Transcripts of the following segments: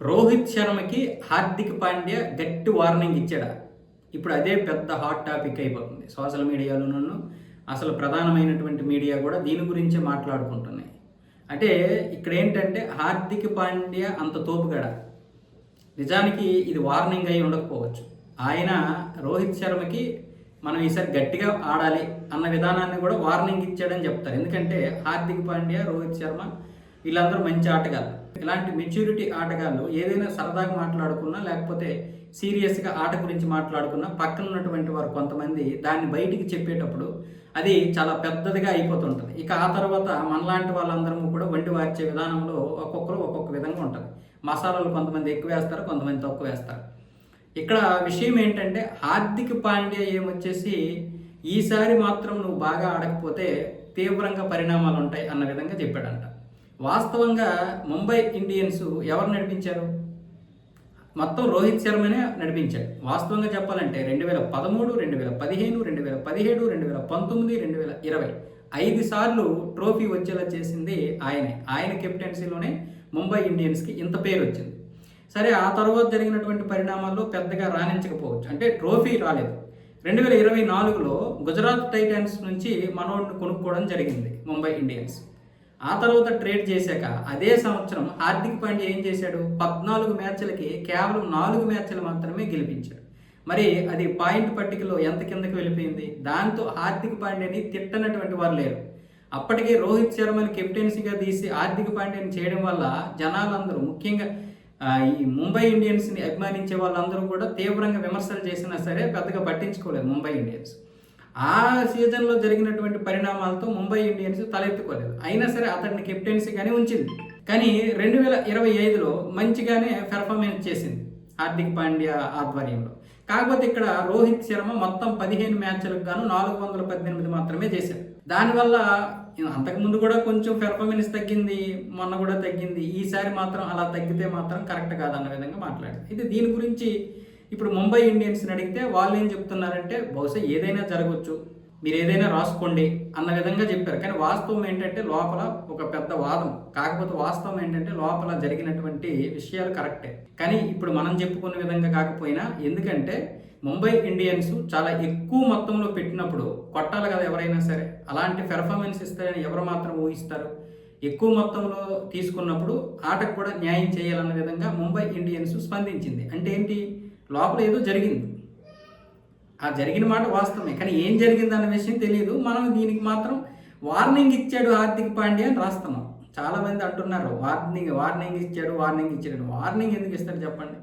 రోహిత్ శర్మకి హార్దిక్ పాండ్యా గట్టి వార్నింగ్ ఇచ్చాడా? ఇప్పుడు అదే పెద్ద హాట్ టాపిక్ అయిపోతుంది సోషల్ మీడియాలోనూ. అసలు ప్రధానమైనటువంటి మీడియా కూడా దీని గురించే మాట్లాడుకుంటున్నాయి. అంటే ఇక్కడ ఏంటంటే హార్దిక్ పాండ్యా అంత తోపుగడ. నిజానికి ఇది వార్నింగ్ అయి ఉండకపోవచ్చు. ఆయన రోహిత్ శర్మకి మనం ఈసారి గట్టిగా ఆడాలి అన్న విధానాన్ని కూడా వార్నింగ్ ఇచ్చాడని చెప్తారు. ఎందుకంటే హార్దిక్ పాండ్యా, రోహిత్ శర్మ వీళ్ళందరూ మంచి ఆటగాళ్ళు. ఇలాంటి మెచ్యూరిటీ ఆటగాళ్ళు ఏదైనా సరదాగా మాట్లాడుకున్నా లేకపోతే సీరియస్గా ఆట గురించి మాట్లాడుకున్నా పక్కన ఉన్నటువంటి వారు కొంతమంది దాన్ని బయటికి చెప్పేటప్పుడు అది చాలా పెద్దదిగా అయిపోతుంటుంది. ఇక ఆ తర్వాత మనలాంటి వాళ్ళందరము కూడా వండి వార్చే విధానంలో ఒక్కొక్కరు ఒక్కొక్క విధంగా ఉంటుంది. మసాలాలు కొంతమంది ఎక్కువ వేస్తారు, కొంతమంది తక్కువ వేస్తారు. ఇక్కడ విషయం ఏంటంటే హార్దిక్ పాండ్యా ఏమొచ్చేసి ఈసారి మాత్రం నువ్వు బాగా ఆడకపోతే తీవ్రంగా పరిణామాలు ఉంటాయి అన్న విధంగా చెప్పాడంట. వాస్తవంగా ముంబై ఇండియన్స్ ఎవరు నడిపించారు? మొత్తం రోహిత్ శర్మనే నడిపించాడు. వాస్తవంగా చెప్పాలంటే 2013, 2015, 2017, 2019, 2020 5 సార్లు ట్రోఫీ వచ్చేలా చేసింది ఆయనే. ఆయన కెప్టెన్సీలోనే ముంబై ఇండియన్స్కి ఇంత పేరు వచ్చింది. సరే, ఆ తర్వాత జరిగినటువంటి పరిణామాల్లో పెద్దగా రాణించకపోవచ్చు, అంటే ట్రోఫీ రాలేదు. 2024లో గుజరాత్ టైటన్స్ నుంచి మనోడిని కొనుక్కోవడం జరిగింది ముంబై ఇండియన్స్. ఆ తర్వాత ట్రేడ్ చేశాక అదే సంవత్సరం హార్దిక్ పాండ్యా ఏం చేశాడు? 14 మ్యాచ్లకి కేవలం 4 మ్యాచ్లు మాత్రమే గెలిపించాడు. మరి అది పాయింట్ పట్టికలో ఎంత కిందకి వెళ్ళిపోయింది? దాంతో హార్దిక్ పాండ్యాని తిట్టనటువంటి వారు లేరు. అప్పటికే రోహిత్ శర్మని కెప్టెన్సీగా తీసి హార్దిక్ పాండ్యాని చేయడం వల్ల జనాలందరూ, ముఖ్యంగా ఈ ముంబై ఇండియన్స్ని అభిమానించే వాళ్ళందరూ కూడా తీవ్రంగా విమర్శలు చేసినా సరే పెద్దగా పట్టించుకోలేదు ముంబై ఇండియన్స్. ఆ సీజన్లో జరిగినటువంటి పరిణామాలతో ముంబై ఇండియన్స్ తలెత్తుకోలేదు. అయినా సరే అతన్ని కెప్టెన్సీగానే ఉంచింది. కానీ 2025లో మంచిగానే పెర్ఫార్మెన్స్ చేసింది హార్దిక్ పాండ్యా ఆధ్వర్యంలో. కాకపోతే ఇక్కడ రోహిత్ శర్మ మొత్తం 15 మ్యాచ్లకు గాను 418 మాత్రమే చేశాడు. దానివల్ల అంతకుముందు కూడా కొంచెం పెర్ఫార్మెన్స్ తగ్గింది, మొన్న కూడా తగ్గింది. ఈసారి మాత్రం అలా తగ్గితే మాత్రం కరెక్ట్ కాదన్న విధంగా మాట్లాడారు. ఇది దీని గురించి ఇప్పుడు ముంబై ఇండియన్స్ని అడిగితే వాళ్ళు ఏం చెప్తున్నారంటే బహుశా ఏదైనా జరగవచ్చు, మీరు ఏదైనా రాసుకోండి అన్న విధంగా చెప్పారు. కానీ వాస్తవం ఏంటంటే లోపల ఒక పెద్ద వాదం. కాకపోతే వాస్తవం ఏంటంటే లోపల జరిగినటువంటి విషయాలు కరెక్టే. కానీ ఇప్పుడు మనం చెప్పుకున్న విధంగా కాకపోయినా, ఎందుకంటే ముంబై ఇండియన్స్ చాలా ఎక్కువ మొత్తంలో పెట్టినప్పుడు కొట్టాలి కదా ఎవరైనా సరే. అలాంటి పెర్ఫార్మెన్స్ ఇస్తారని ఎవరు మాత్రం ఊహిస్తారు? ఎక్కువ మొత్తంలో తీసుకున్నప్పుడు ఆటకు కూడా న్యాయం చేయాలన్న విధంగా ముంబై ఇండియన్స్ స్పందించింది. అంటే ఏంటి? లోపల ఏదో జరిగింది. ఆ జరిగిన మాట వాస్తవమే, కానీ ఏం జరిగింది అన్న విషయం తెలియదు. మనం దీనికి మాత్రం వార్నింగ్ ఇచ్చాడు హార్దిక్ పాండ్యా అని రాస్తున్నాం. చాలామంది అంటున్నారు వార్నింగ్ ఇచ్చాడు. వార్నింగ్ ఎందుకు ఇస్తాడు చెప్పండి?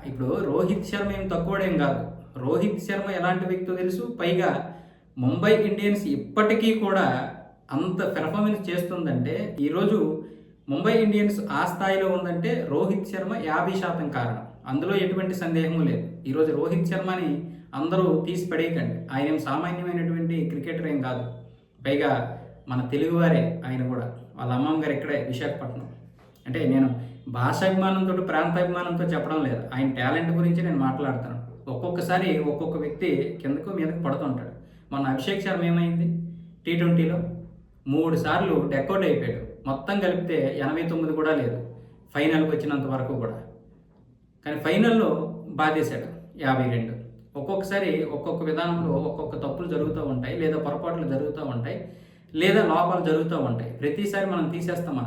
ఇప్పుడు రోహిత్ శర్మ ఏం తక్కువడేం కాదు. రోహిత్ శర్మ ఎలాంటి వ్యక్తో తెలుసు. పైగా ముంబై ఇండియన్స్ ఇప్పటికీ కూడా అంత పెర్ఫార్మెన్స్ చేస్తుందంటే, ఈరోజు ముంబై ఇండియన్స్ ఆ స్థాయిలో ఉందంటే రోహిత్ శర్మ 50% కారణం. అందులో ఎటువంటి సందేహం లేదు. ఈరోజు రోహిత్ శర్మని అందరూ తీసి పడేయకండి. ఆయన ఏం సామాన్యమైనటువంటి క్రికెటర్ ఏం కాదు. పైగా మన తెలుగువారే ఆయన కూడా. వాళ్ళ అమ్మమ్మ గారు ఇక్కడే విశాఖపట్నం. అంటే నేను భాషాభిమానంతో ప్రాంతాభిమానంతో చెప్పడం లేదు, ఆయన టాలెంట్ గురించి నేను మాట్లాడుతాను. ఒక్కొక్కసారి ఒక్కొక్క వ్యక్తి కిందకు మీదకు పడుతుంటాడు. మొన్న అభిషేక్ శర్మ ఏమైంది? T20లో 3 సార్లు డెకౌట్ అయిపోయాడు. మొత్తం కలిపితే 89 కూడా లేదు ఫైనల్కి వచ్చినంత వరకు కూడా. కానీ ఫైనల్లో బాధేశాడు 52. ఒక్కొక్కసారి ఒక్కొక్క విధానంలో ఒక్కొక్క తప్పులు జరుగుతూ ఉంటాయి, లేదా పొరపాట్లు జరుగుతూ ఉంటాయి, లేదా లోపాలు జరుగుతూ ఉంటాయి. ప్రతిసారి మనం తీసేస్తామా?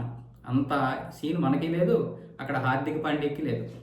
అంత సీన్ మనకి లేదు, అక్కడ హార్దిక్ పాండ్యాకి లేదు.